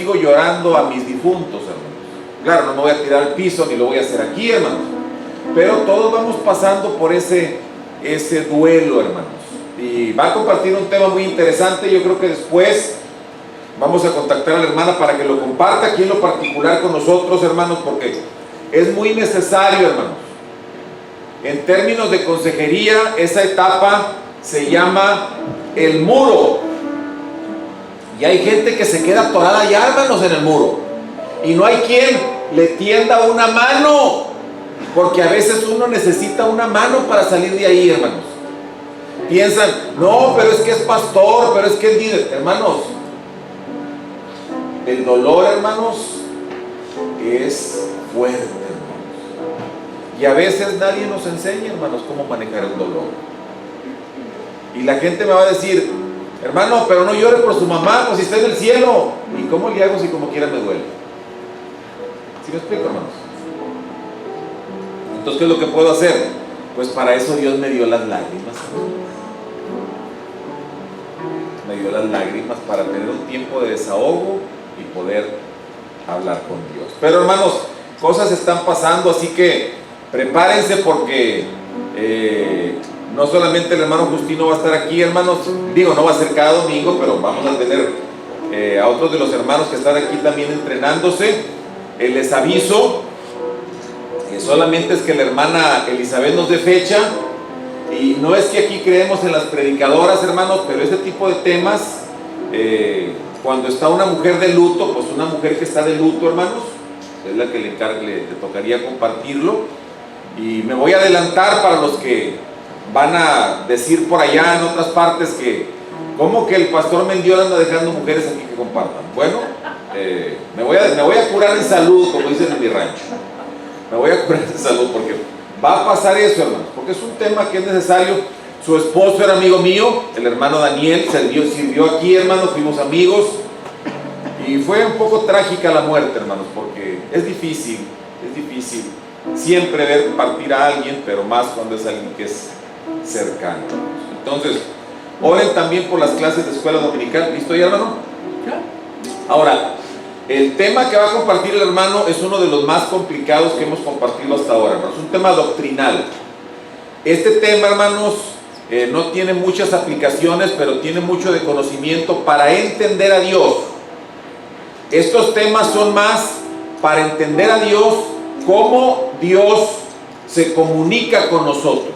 sigo llorando a mis difuntos, hermanos. Claro, no me voy a tirar al piso ni lo voy a hacer aquí, hermanos, pero todos vamos pasando por ese duelo, hermanos. Y va a compartir un tema muy interesante. Yo creo que después vamos a contactar a la hermana para que lo comparta aquí en lo particular con nosotros, hermanos, porque es muy necesario, hermanos. En términos de consejería, esa etapa se llama el muro. Y hay gente que se queda atorada ya, hermanos, en el muro. Y no hay quien le tienda una mano, porque a veces uno necesita una mano para salir de ahí, hermanos. Piensan, no, pero es que es pastor, pero es que es líder. Hermanos, el dolor, hermanos, es fuerte, hermanos. Y a veces nadie nos enseña, hermanos, cómo manejar el dolor. Y la gente me va a decir, hermano, pero no llore por su mamá, pues si está en el cielo. ¿Y cómo le hago si como quiera me duele? ¿Sí me explico, hermanos? Entonces, ¿qué es lo que puedo hacer? Pues para eso Dios me dio las lágrimas. Me dio las lágrimas para tener un tiempo de desahogo y poder hablar con Dios. Pero, hermanos, cosas están pasando, así que prepárense porque no solamente el hermano Justino va a estar aquí, hermanos. Digo, no va a ser cada domingo, pero vamos a tener a otros de los hermanos que están aquí también entrenándose. Les aviso que solamente es que la hermana Elizabeth nos dé fecha. Y no es que aquí creemos en las predicadoras, hermanos, pero este tipo de temas, cuando está una mujer de luto, pues una mujer que está de luto, hermanos, es la que le tocaría compartirlo. Y me voy a adelantar para los que van a decir por allá en otras partes que, ¿cómo que el pastor Mendiola anda dejando mujeres aquí que compartan? Bueno, me voy a curar en salud, como dicen en mi rancho. Me voy a curar en salud porque va a pasar eso, hermanos, porque es un tema que es necesario. Su esposo era amigo mío, el hermano Daniel, sirvió aquí, hermanos, fuimos amigos. Y fue un poco trágica la muerte, hermanos, porque es difícil siempre ver partir a alguien, pero más cuando es alguien que es cercano. Entonces, oren también por las clases de escuela dominical. ¿Listo ya, hermano? Ahora, el tema que va a compartir el hermano es uno de los más complicados que hemos compartido hasta ahora, hermanos. Es un tema doctrinal. Este tema, hermanos, no tiene muchas aplicaciones, pero tiene mucho de conocimiento para entender a Dios. Estos temas son más para entender a Dios, cómo Dios se comunica con nosotros,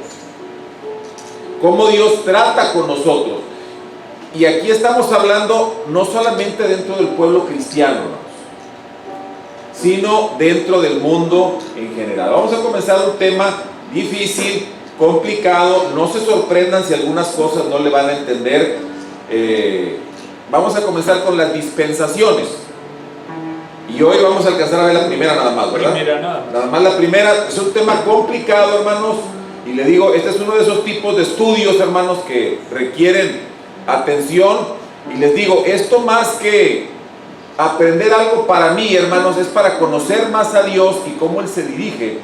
cómo Dios trata con nosotros. Y aquí estamos hablando no solamente dentro del pueblo cristiano, sino dentro del mundo en general. Vamos a comenzar un tema difícil, complicado. No se sorprendan si algunas cosas no le van a entender. Vamos a comenzar con las dispensaciones. Y hoy vamos a alcanzar a ver la primera nada más, ¿verdad? Nada más la primera. Es un tema complicado, hermanos. Y le digo, este es uno de esos tipos de estudios, hermanos, que requieren atención. Y les digo, esto más que aprender algo para mí, hermanos, es para conocer más a Dios y cómo Él se dirige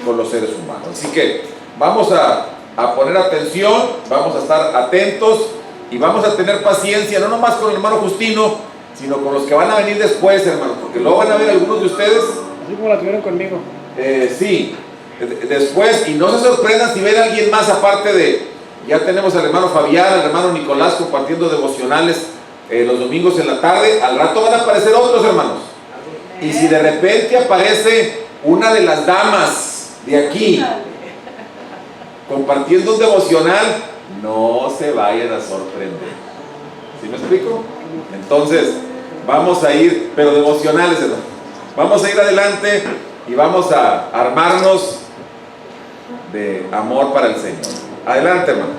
con los seres humanos. Así que vamos a poner atención, vamos a estar atentos y vamos a tener paciencia, no nomás con el hermano Justino, sino con los que van a venir después, hermanos, porque luego van a ver algunos de ustedes. Así como la tuvieron conmigo. Sí, después, y no se sorprendan si ven a alguien más aparte de, ya tenemos al hermano Fabián, al hermano Nicolás compartiendo devocionales los domingos en la tarde. Al rato van a aparecer otros, hermanos. Y si de repente aparece una de las damas de aquí compartiendo un devocional, no se vayan a sorprender. ¿Sí me explico? Entonces, vamos a ir, pero devocionales, hermanos. Vamos a ir adelante y vamos a armarnos de amor para el Señor. Adelante, hermano.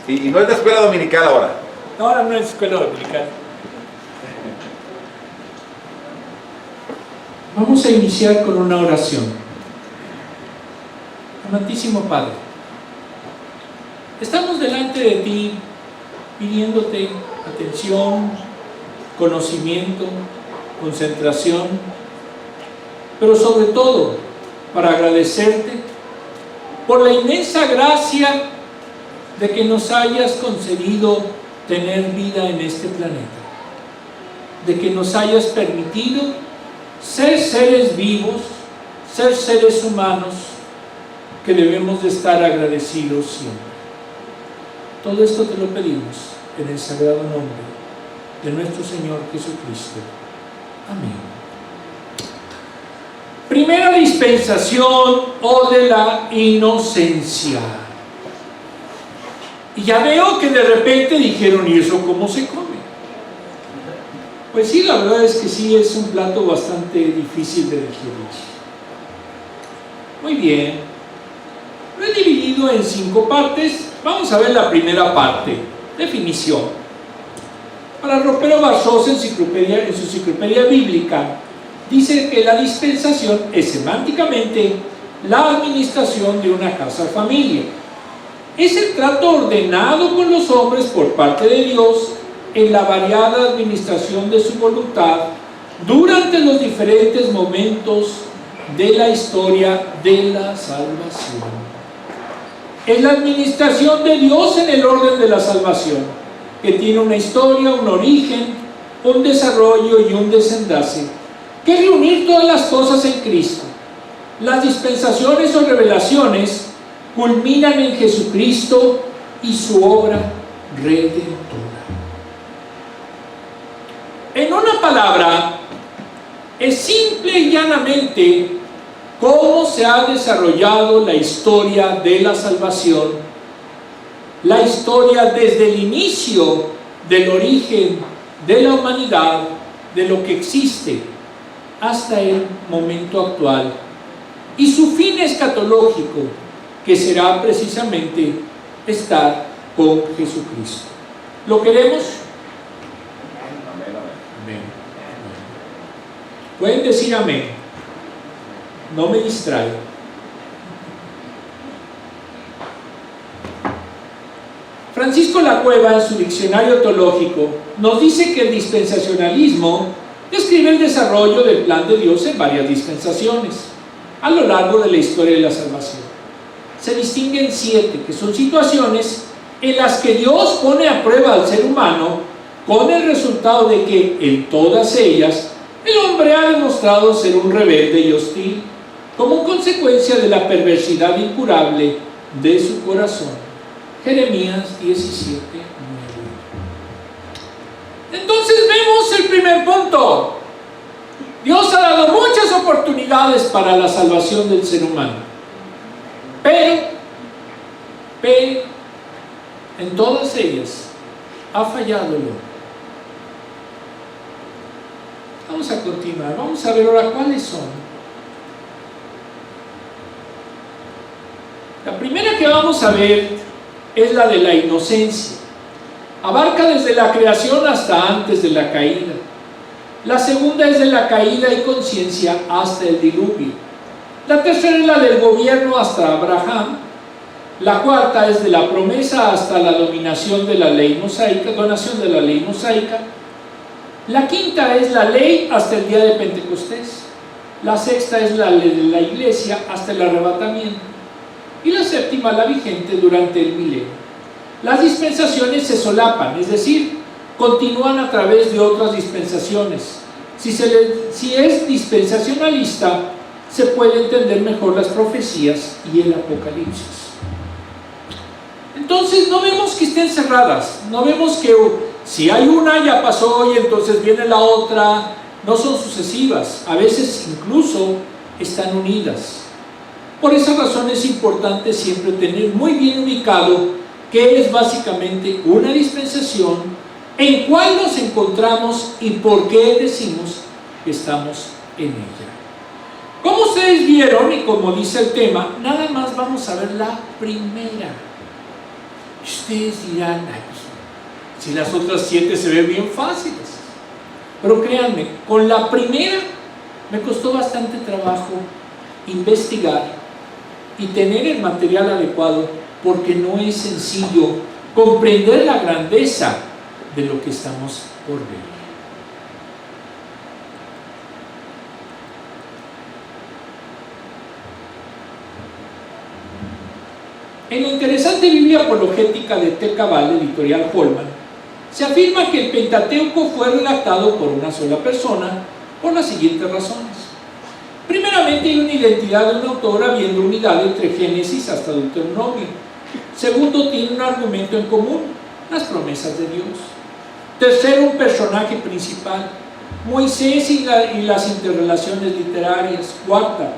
Y no es de escuela dominical ahora. No, ahora no es escuela dominical. Vamos a iniciar con una oración. Amantísimo Padre, estamos delante de ti pidiéndote atención, conocimiento, concentración, pero sobre todo para agradecerte por la inmensa gracia de que nos hayas concedido tener vida en este planeta. de que nos hayas permitido ser seres vivos, ser seres humanos, que debemos de estar agradecidos siempre. Todo esto te lo pedimos en el sagrado nombre de nuestro Señor Jesucristo. Amén. Primera dispensación o de la inocencia. Y ya veo que de repente dijeron, ¿y eso cómo se come? Pues sí, la verdad es que sí, es un plato bastante difícil de digerir. Muy bien. Lo he dividido en 5 partes. Vamos a ver la primera parte. Definición. Para Ropero Barzós, en su enciclopedia bíblica, dice que la dispensación es semánticamente la administración de una casa-familia. Es el trato ordenado con los hombres por parte de Dios en la variada administración de su voluntad durante los diferentes momentos de la historia de la salvación. Es la administración de Dios en el orden de la salvación, que tiene una historia, un origen, un desarrollo y un desenlace, que es reunir todas las cosas en Cristo. Las dispensaciones o revelaciones culminan en Jesucristo y su obra redentora. En una palabra, es simple y llanamente cómo se ha desarrollado la historia de la salvación, la historia desde el inicio del origen de la humanidad, de lo que existe, hasta el momento actual, y su fin escatológico, que será precisamente estar con Jesucristo. ¿Lo queremos? Amén. Pueden decir amén. No me distrae. Francisco Lacueva, en su diccionario teológico, nos dice que el dispensacionalismo describe el desarrollo del plan de Dios en varias dispensaciones a lo largo de la historia de la salvación. Se distinguen 7, que son situaciones en las que Dios pone a prueba al ser humano, con el resultado de que en todas ellas el hombre ha demostrado ser un rebelde y hostil, como consecuencia de la perversidad incurable de su corazón. Jeremías 17:9. Entonces vemos el primer punto. Dios ha dado muchas oportunidades para la salvación del ser humano, pero en todas ellas ha fallado el hombre. Vamos a continuar, vamos a ver ahora cuáles son. La primera que vamos a ver es la de la inocencia. Abarca desde la creación hasta antes de la caída. La segunda es de la caída y conciencia hasta el diluvio. La tercera es la del gobierno hasta Abraham. La cuarta es de la promesa hasta la dominación de la ley mosaica, donación de la ley mosaica. La quinta es la ley hasta el día de Pentecostés. La sexta es la ley de la iglesia hasta el arrebatamiento. Y la séptima, la vigente durante el milenio. Las dispensaciones se solapan, es decir, continúan a través de otras dispensaciones. Si es dispensacionalista, se puede entender mejor las profecías y el Apocalipsis. Entonces no vemos que estén cerradas, no vemos que si hay una ya pasó y entonces viene la otra. No son sucesivas, a veces incluso están unidas. Por esa razón es importante siempre tener muy bien ubicado qué es básicamente una dispensación, en cuál nos encontramos y por qué decimos que estamos en ella. Como ustedes vieron y como dice el tema, nada más vamos a ver la primera. Ustedes dirán, ay, pues, si las otras 7 se ven bien fáciles. Pero créanme, con la primera me costó bastante trabajo investigar y tener el material adecuado, porque no es sencillo comprender la grandeza de lo que estamos por ver. En la interesante Biblia apologética de T. Cabal, editorial Holman, Se afirma que el Pentateuco fue redactado por una sola persona por las siguientes razones. Primeramente, hay una identidad de un autor habiendo unidad entre Génesis hasta Deuteronomio. Segundo, tiene un argumento en común, las promesas de Dios. Tercero, un personaje principal, Moisés y las interrelaciones literarias. Cuarta,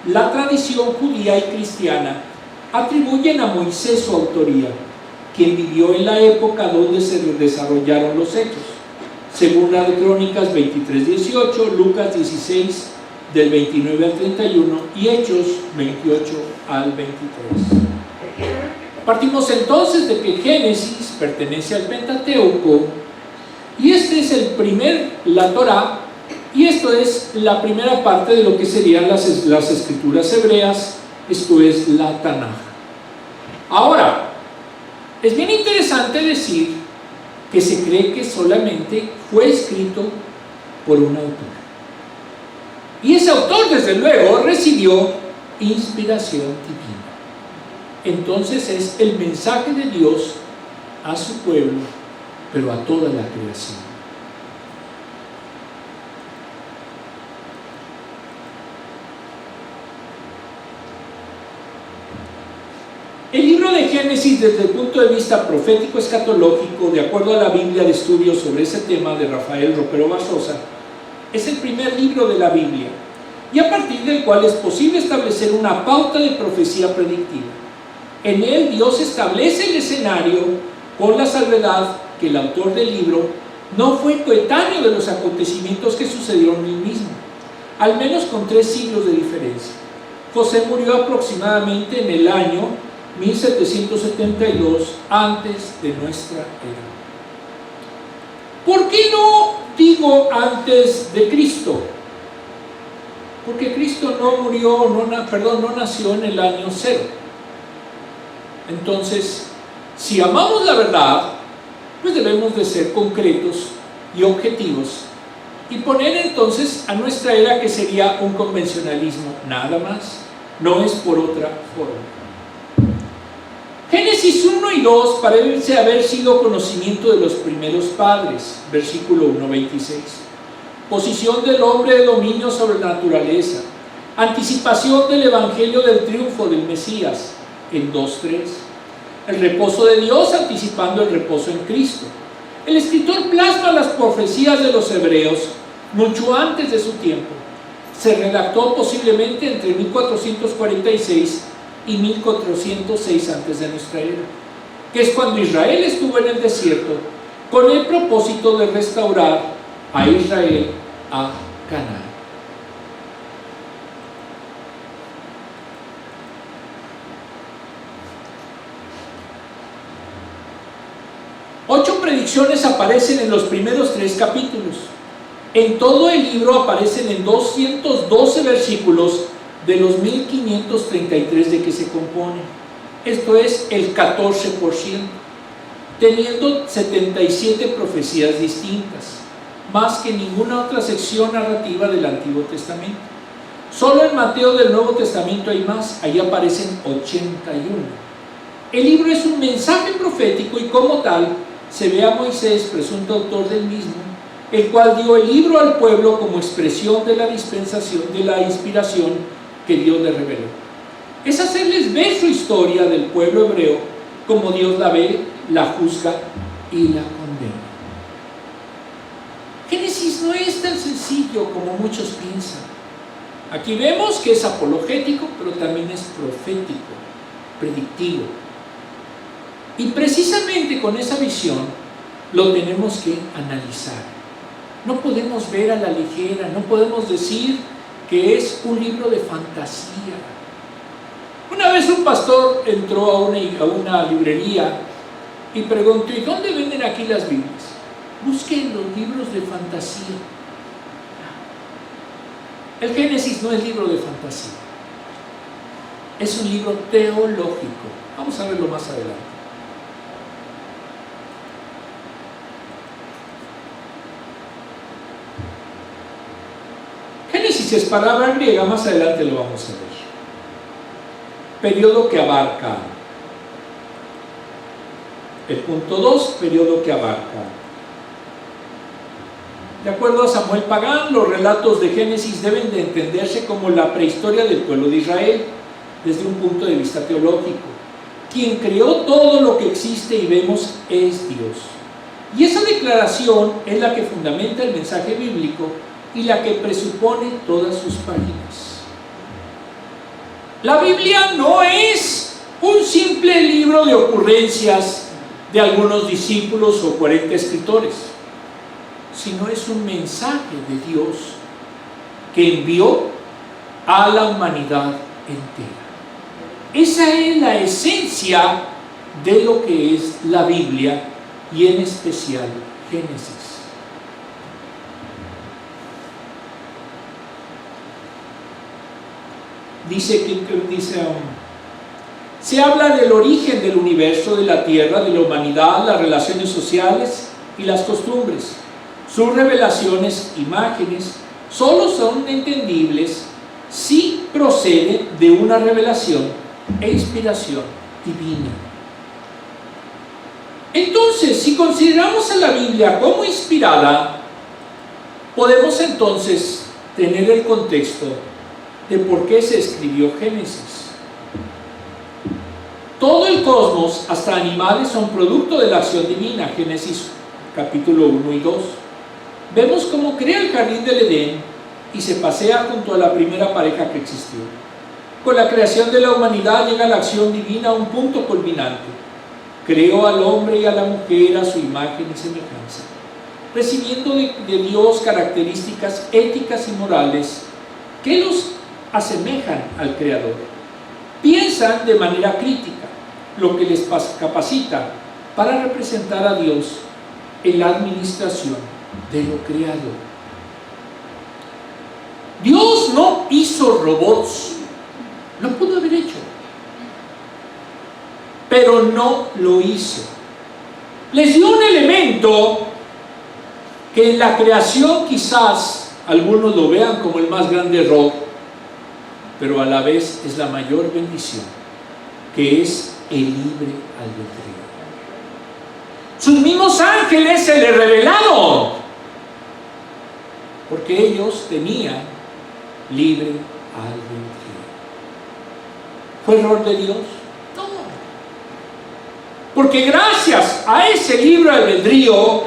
la tradición judía y cristiana atribuyen a Moisés su autoría, quien vivió en la época donde se desarrollaron los hechos. Segunda de Crónicas 23:18, Lucas 16, del 29 al 31 y Hechos 28 al 23. Partimos entonces de que Génesis pertenece al Pentateuco y este es la Torá, y esto es la primera parte de lo que serían las escrituras hebreas, esto es la Tanaj. Ahora, es bien interesante decir que se cree que solamente fue escrito por un autor. Y ese autor, desde luego, recibió inspiración divina. Entonces es el mensaje de Dios a su pueblo, pero a toda la creación. El libro de Génesis, desde el punto de vista profético escatológico, de acuerdo a la Biblia de estudios sobre ese tema de Rafael Ropero Barzosa, es el primer libro de la Biblia, y a partir del cual es posible establecer una pauta de profecía predictiva. En él Dios establece el escenario con la salvedad que el autor del libro no fue coetáneo de los acontecimientos que sucedieron en él mismo, al menos con 3 siglos de diferencia. José murió aproximadamente en el año 1772 antes de nuestra era. ¿Por qué no digo antes de Cristo? Porque Cristo no nació en el año 0. Entonces, si amamos la verdad, pues debemos de ser concretos y objetivos y poner entonces a nuestra era, que sería un convencionalismo nada más, no es por otra forma. Génesis 1 y 2 parece haber sido conocimiento de los primeros padres, versículo 1:26. Posición del hombre de dominio sobre la naturaleza, anticipación del evangelio del triunfo del Mesías, en 2:3. El reposo de Dios anticipando el reposo en Cristo. El escritor plasma las profecías de los hebreos mucho antes de su tiempo. Se redactó posiblemente entre 1446 y 1406 antes de nuestra era, que es cuando Israel estuvo en el desierto con el propósito de restaurar a Israel a Canaán. Ocho predicciones aparecen en los primeros 3 capítulos. En todo el libro aparecen en 212 versículos de los 1533 de que se compone. Esto es el 14%, teniendo 77 profecías distintas, más que ninguna otra sección narrativa del Antiguo Testamento. Solo en Mateo del Nuevo Testamento hay más, ahí aparecen 81. El libro es un mensaje profético y como tal se ve a Moisés, presunto autor del mismo, el cual dio el libro al pueblo como expresión de la dispensación, de la inspiración que Dios le reveló. Es hacerles ver su historia del pueblo hebreo como Dios la ve, la juzga y la condena. Génesis no es tan sencillo como muchos piensan. Aquí vemos que es apologético, pero también es profético, predictivo. Y precisamente con esa visión lo tenemos que analizar. No podemos ver a la ligera, no podemos decir que es un libro de fantasía. Una vez un pastor entró a una librería y preguntó: ¿y dónde venden aquí las Biblias? Busquen los libros de fantasía. El Génesis no es libro de fantasía, es un libro teológico. Vamos a verlo más adelante. Génesis es palabra griega, más adelante lo vamos a ver. Periodo que abarca El punto 2, periodo que abarca. De acuerdo a Samuel Pagán, los relatos de Génesis deben de entenderse como la prehistoria del pueblo de Israel, desde un punto de vista teológico. Quien creó todo lo que existe y vemos es Dios. Y esa declaración es la que fundamenta el mensaje bíblico y la que presupone todas sus páginas. La Biblia no es un simple libro de ocurrencias de algunos discípulos o 40 escritores, sino es un mensaje de Dios que envió a la humanidad entera. Esa es la esencia de lo que es la Biblia y en especial Génesis. Se habla del origen del universo, de la tierra, de la humanidad, las relaciones sociales y las costumbres. Sus revelaciones, imágenes, solo son entendibles si proceden de una revelación e inspiración divina. Entonces, si consideramos a la Biblia como inspirada, podemos entonces tener el contexto de por qué se escribió Génesis. Todo el cosmos, hasta animales, son producto de la acción divina. Génesis capítulo 1 y 2. Vemos cómo crea el jardín del Edén y se pasea junto a la primera pareja que existió. Con la creación de la humanidad llega la acción divina a un punto culminante. Creó al hombre y a la mujer a su imagen y semejanza, recibiendo de Dios características éticas y morales que los asemejan al Creador. Piensan de manera crítica, lo que les capacita para representar a Dios en la administración de lo creado. Dios no hizo robots, lo pudo haber hecho, pero no lo hizo. Les dio un elemento que en la creación quizás algunos lo vean como el más grande error, pero a la vez es la mayor bendición, que es el libre albedrío. Sus mismos ángeles se le revelaron, porque ellos tenían libre albedrío. ¿Fue error de Dios? No. Porque gracias a ese libre albedrío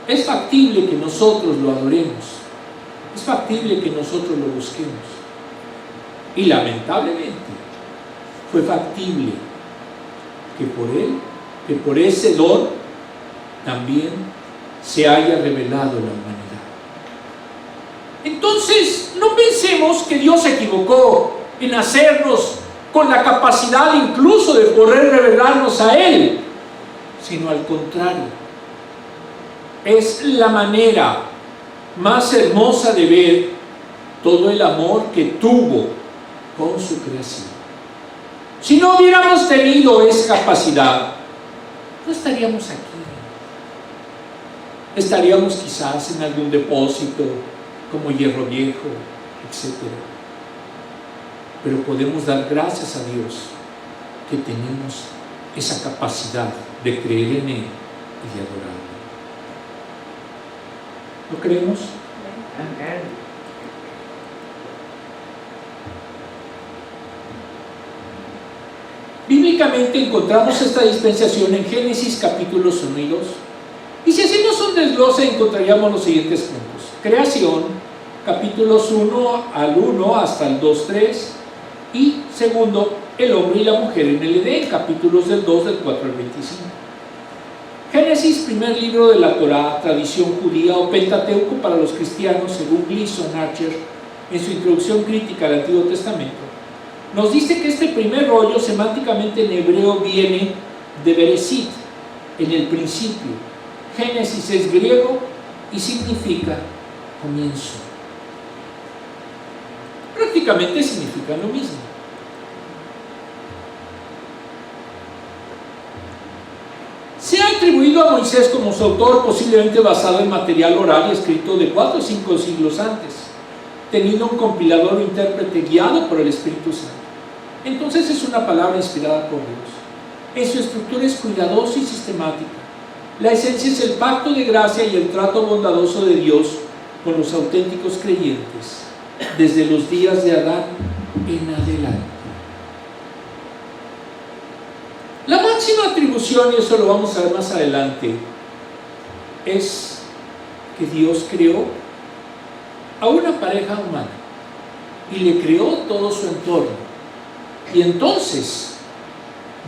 es factible que nosotros lo adoremos, es factible que nosotros lo busquemos. Y lamentablemente fue factible que por él, que por ese don también se haya revelado la humanidad. Entonces, no pensemos que Dios se equivocó en hacernos con la capacidad incluso de poder revelarnos a Él, sino al contrario. Es la manera más hermosa de ver todo el amor que tuvo con su creación. Si no hubiéramos tenido esa capacidad, no estaríamos aquí. Estaríamos quizás en algún depósito como hierro viejo, etc. Pero podemos dar gracias a Dios que tenemos esa capacidad de creer en Él y de adorarlo. ¿Lo creemos? Bíblicamente encontramos esta dispensación en Génesis capítulos 1 y 2. Y si hacemos un desglose encontraríamos los siguientes puntos. Creación, capítulos 1 al 1 hasta el 2-3. Y segundo, el hombre y la mujer en el Edén, capítulos del 2, del 4 al 25. Génesis, primer libro de la Torá, tradición judía o Pentateuco para los cristianos, según Gleason Archer en su introducción crítica al Antiguo Testamento, nos dice que este primer rollo semánticamente en hebreo viene de Bereshit, en el principio. Génesis es griego y significa comienzo. Prácticamente significan lo mismo. Se ha atribuido a Moisés como su autor, posiblemente basado en material oral y escrito de 4 o 5 siglos antes, teniendo un compilador o intérprete guiado por el Espíritu Santo. Entonces es una palabra inspirada por Dios. En su estructura es cuidadosa y sistemática. La esencia es el pacto de gracia y el trato bondadoso de Dios con los auténticos creyentes, desde los días de Adán en adelante. La máxima atribución, y eso lo vamos a ver más adelante, es que Dios creó a una pareja humana y le creó todo su entorno. Y entonces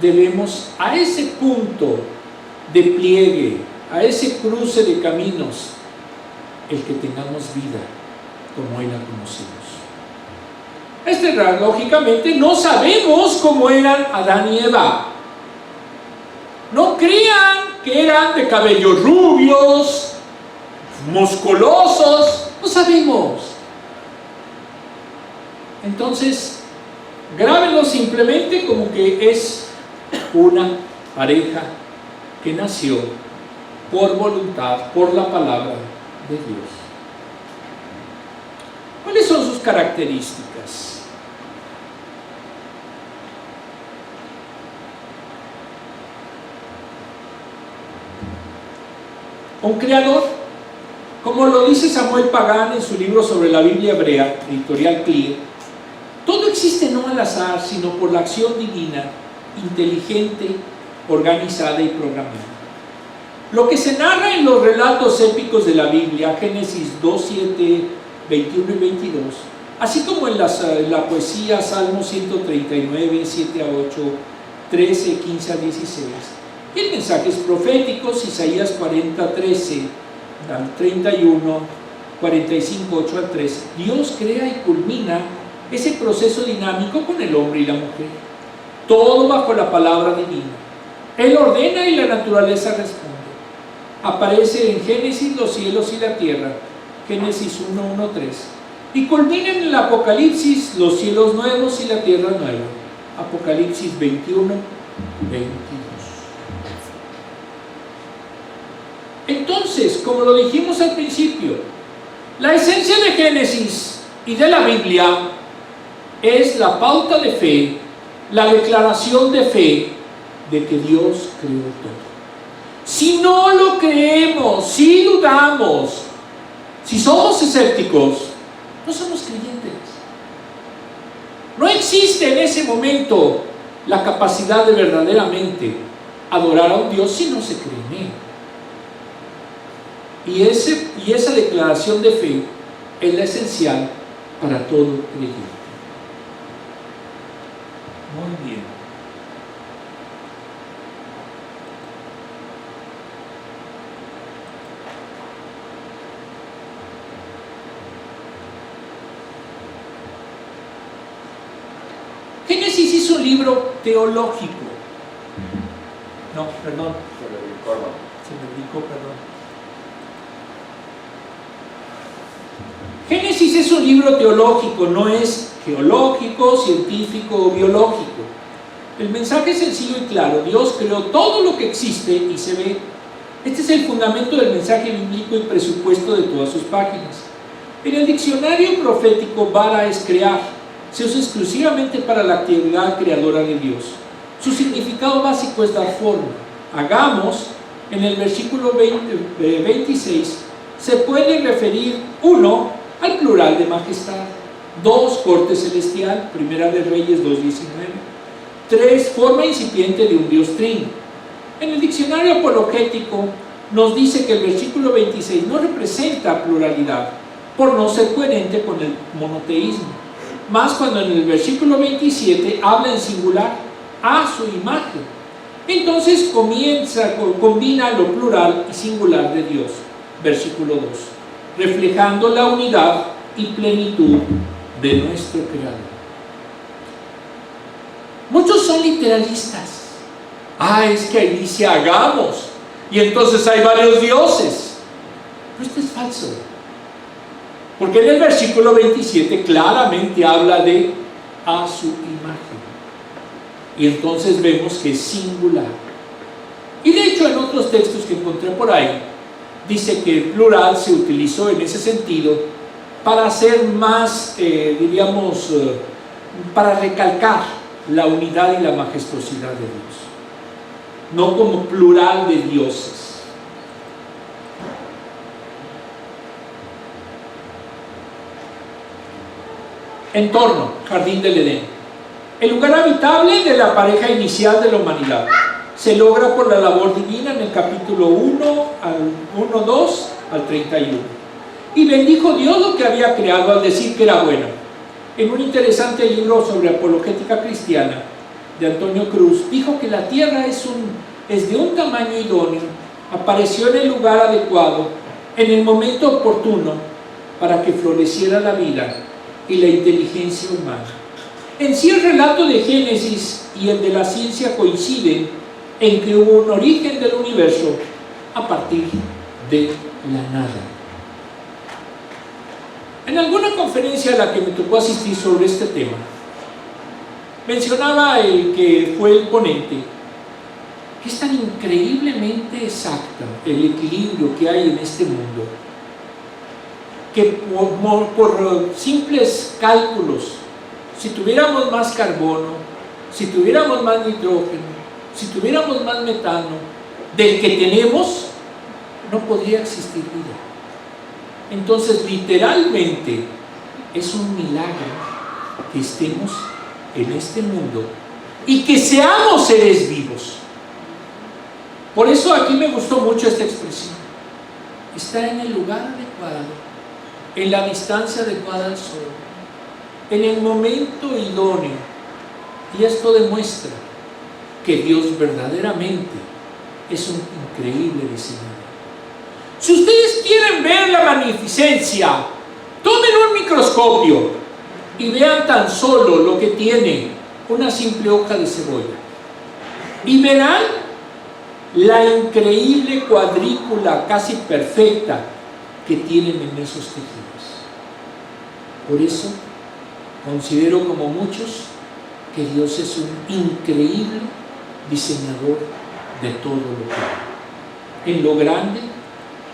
debemos a ese punto de pliegue, a ese cruce de caminos, el que tengamos vida como Él la conocimos. Lógicamente no sabemos cómo eran Adán y Eva. No crean que eran de cabellos rubios, musculosos, no sabemos. Entonces, grábenlo simplemente como que es una pareja que nació por voluntad, por la palabra de Dios. ¿Cuáles son sus características? Un creador, como lo dice Samuel Pagán en su libro sobre la Biblia hebrea, editorial Clear, todo existe no al azar, sino por la acción divina, inteligente, organizada y programada. Lo que se narra en los relatos épicos de la Biblia, Génesis 2, 7, 21 y 22, así como en la poesía, Salmo 139, 7 a 8, 13, 15 a 16, y en mensajes proféticos, Isaías 40, 13 al 31, 45, 8 al 13, Dios crea y culmina ese proceso dinámico con el hombre y la mujer, todo bajo la palabra divina. Él ordena y la naturaleza responde. Aparece en Génesis los cielos y la tierra, Génesis 1, 1, 3, y culmina en el Apocalipsis los cielos nuevos y la tierra nueva, Apocalipsis 21, 22. Entonces, como lo dijimos al principio, la esencia de Génesis y de la Biblia es la pauta de fe, la declaración de fe de que Dios creó todo. Si no lo creemos, si dudamos, si somos escépticos, no somos creyentes. No existe en ese momento la capacidad de verdaderamente adorar a un Dios si no se cree en Él. Y esa declaración de fe es la esencial para todo creyente. Muy bien. Génesis hizo un libro teológico. No, perdón. Se me brincó, perdón. Génesis es un libro teológico, no es geológico, científico o biológico. El mensaje es sencillo y claro. Dios creó todo lo que existe y se ve. Este es el fundamento del mensaje bíblico y presupuesto de todas sus páginas. En el diccionario profético, bara es crear. Se usa exclusivamente para la actividad creadora de Dios. Su significado básico es dar forma. Hagamos, en el versículo 26, se puede referir, 1, al plural de majestad, 2, corte celestial, Primera de Reyes 2:19, 3, forma incipiente de un Dios trino. En el diccionario apologético nos dice que el versículo 26 no representa pluralidad, por no ser coherente con el monoteísmo, más cuando en el versículo 27 habla en singular, a su imagen. Entonces combina lo plural y singular de Dios, versículo 2, reflejando la unidad y plenitud de nuestro Creador. Muchos son literalistas. Es que ahí dice hagamos, y entonces hay varios dioses. Pero esto es falso, porque en el versículo 27 claramente habla de a su imagen, y entonces vemos que es singular. Y de hecho en otros textos que encontré por ahí dice que el plural se utilizó en ese sentido para hacer más, para recalcar la unidad y la majestuosidad de Dios. no como plural de dioses. Entorno, jardín del Edén. El lugar habitable de la pareja inicial de la humanidad. Se logra por la labor divina en el capítulo 2 al 31. Y bendijo Dios lo que había creado al decir que era bueno. En un interesante libro sobre apologética cristiana de Antonio Cruz, dijo que la tierra es de un tamaño idóneo, apareció en el lugar adecuado, en el momento oportuno, para que floreciera la vida y la inteligencia humana. En sí, el relato de Génesis y el de la ciencia coinciden en que hubo un origen del universo a partir de la nada. En alguna conferencia a la que me tocó asistir sobre este tema, mencionaba el que fue el ponente que es tan increíblemente exacta el equilibrio que hay en este mundo, que por simples cálculos, si tuviéramos más carbono, si tuviéramos más nitrógeno, si tuviéramos más metano del que tenemos, no podría existir vida. Entonces, literalmente, es un milagro que estemos en este mundo y que seamos seres vivos. Por eso aquí me gustó mucho esta expresión. Está en el lugar adecuado, en la distancia adecuada al sol, en el momento idóneo. Y esto demuestra que Dios verdaderamente es un increíble diseñador. Si ustedes quieren ver la magnificencia, tomen un microscopio y vean tan solo lo que tiene una simple hoja de cebolla. Y verán la increíble cuadrícula casi perfecta que tienen en esos tejidos. Por eso considero, como muchos, que Dios es un increíble diseñador de todo lo que hay, en lo grande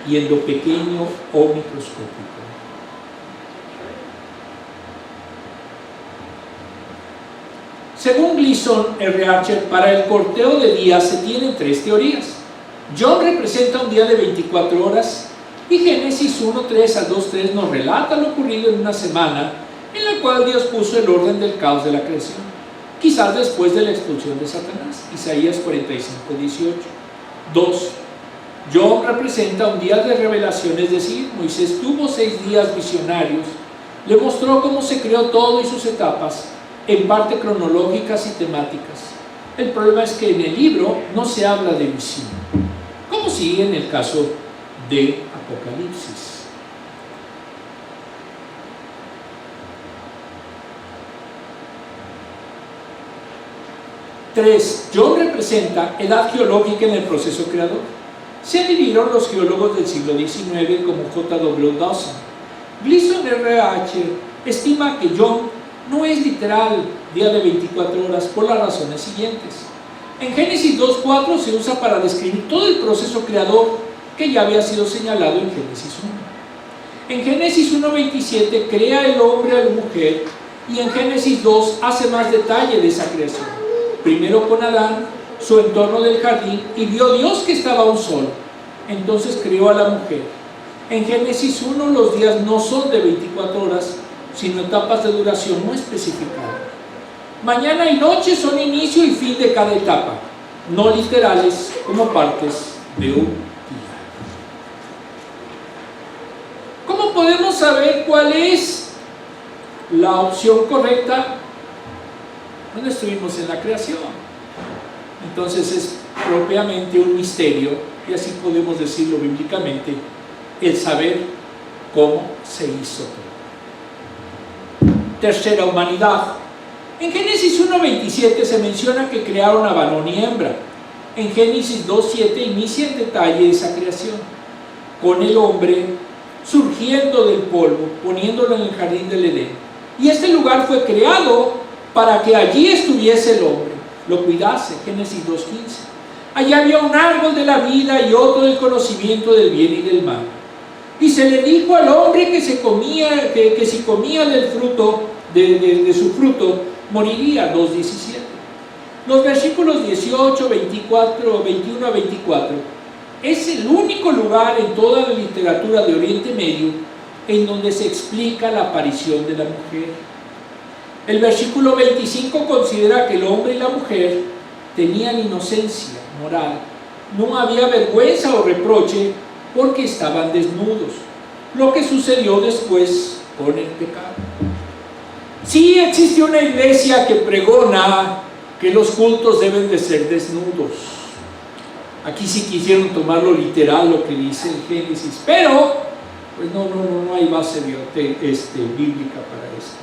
y en lo pequeño o microscópico. Según Gleason R. Archer, para el conteo de días se tienen tres teorías. John representa un día de 24 horas y Génesis 1:3 al 2:3 nos relata lo ocurrido en una semana en la cual Dios puso el orden del caos de la creación, quizás después de la expulsión de Satanás. Isaías 45:18. 2. John representa un día de revelación, es decir, Moisés tuvo 6 días visionarios, le mostró cómo se creó todo y sus etapas, en parte cronológicas y temáticas. El problema es que en el libro no se habla de visión, como sí en el caso de Apocalipsis. Tres. John representa edad geológica en el proceso creador. Se adhirieron los geólogos del siglo XIX como J.W. Dawson. Gleason R.H. estima que John no es literal día de 24 horas por las razones siguientes. En Génesis 2:4 se usa para describir todo el proceso creador que ya había sido señalado en Génesis 1. En Génesis 1:27 crea el hombre a la mujer, y en Génesis 2 hace más detalle de esa creación. Primero con Adán, su entorno del jardín, y vio Dios que estaba aún solo. Entonces creó a la mujer. En Génesis 1 los días no son de 24 horas, sino etapas de duración no especificadas. Mañana y noche son inicio y fin de cada etapa, no literales como partes de un día. ¿Cómo podemos saber cuál es la opción correcta? No estuvimos en la creación. Entonces es propiamente un misterio, y así podemos decirlo bíblicamente, el saber cómo se hizo todo. Tercera, humanidad. En Génesis 1:27 se menciona que crearon a varón y hembra. En Génesis 2:7 inicia en detalle esa creación, con el hombre surgiendo del polvo, poniéndolo en el jardín del Edén. Y este lugar fue creado para que allí estuviese el hombre, lo cuidase. Génesis 2:15. Allí había un árbol de la vida y otro del conocimiento del bien y del mal. Y se le dijo al hombre que si comía del fruto, de su fruto, moriría. 2:17. Los versículos 18, 24, 21 a 24 es el único lugar en toda la literatura de Oriente Medio en donde se explica la aparición de la mujer. El versículo 25 considera que el hombre y la mujer tenían inocencia moral. No había vergüenza o reproche porque estaban desnudos, lo que sucedió después con el pecado. Sí existe una iglesia que pregona que los cultos deben de ser desnudos. Aquí sí quisieron tomarlo literal lo que dice el Génesis, pero pues no hay base bíblica para esto.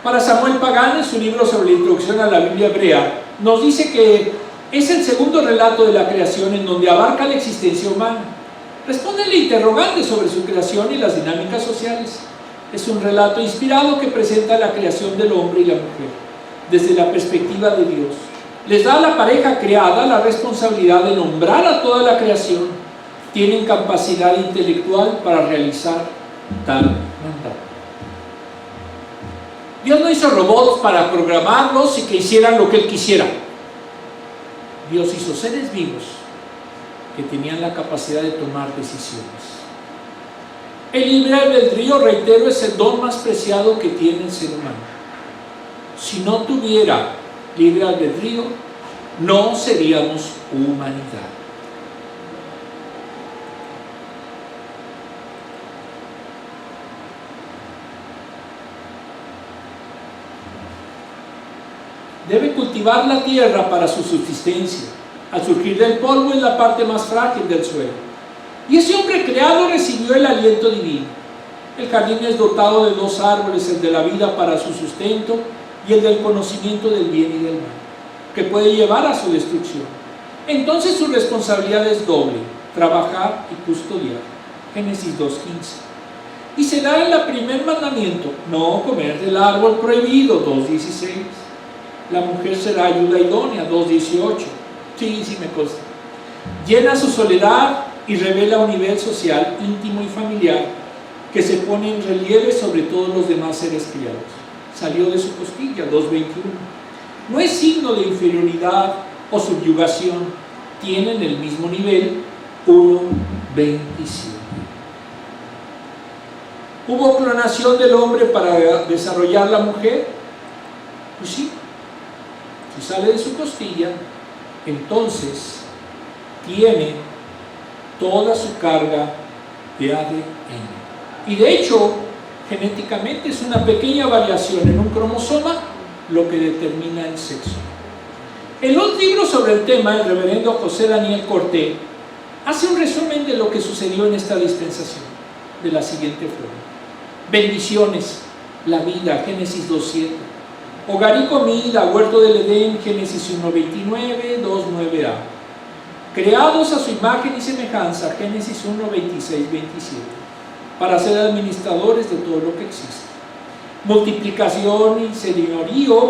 Para Samuel Pagán, en su libro sobre la introducción a la Biblia hebrea, nos dice que es el segundo relato de la creación en donde abarca la existencia humana. Responde al interrogante sobre su creación y las dinámicas sociales. Es un relato inspirado que presenta la creación del hombre y la mujer desde la perspectiva de Dios. Les da a la pareja creada la responsabilidad de nombrar a toda la creación. Tienen capacidad intelectual para realizar tal mandato. Dios no hizo robots para programarlos y que hicieran lo que Él quisiera. Dios hizo seres vivos que tenían la capacidad de tomar decisiones. El libre albedrío, reitero, es el don más preciado que tiene el ser humano. Si no tuviera libre albedrío, no seríamos humanidad. Debe cultivar la tierra para su subsistencia. Al surgir del polvo es la parte más frágil del suelo. Y ese hombre creado recibió el aliento divino. El jardín es dotado de dos árboles, el de la vida para su sustento y el del conocimiento del bien y del mal, que puede llevar a su destrucción. Entonces su responsabilidad es doble: trabajar y custodiar. Génesis 2:15. Y se da en el primer mandamiento: no comer del árbol prohibido. 2:16. La mujer será ayuda idónea. 2:18. Sí, me consta. Llena su soledad y revela un nivel social, íntimo y familiar que se pone en relieve sobre todos los demás seres criados. Salió de su costilla. 2:21. No es signo de inferioridad o subyugación. Tienen el mismo nivel. 1:27. ¿Hubo clonación del hombre para desarrollar la mujer? Pues sí. Si sale de su costilla, entonces tiene toda su carga de ADN. Y de hecho, genéticamente es una pequeña variación en un cromosoma lo que determina el sexo. En los libros sobre el tema, el reverendo José Daniel Corté hace un resumen de lo que sucedió en esta dispensación de la siguiente forma: bendiciones, la vida, Génesis 2:7. Hogar y comida, huerto del Edén, Génesis 1:29, 2:9a. Creados a su imagen y semejanza, Génesis 1:26, 27. Para ser administradores de todo lo que existe. Multiplicación y señorío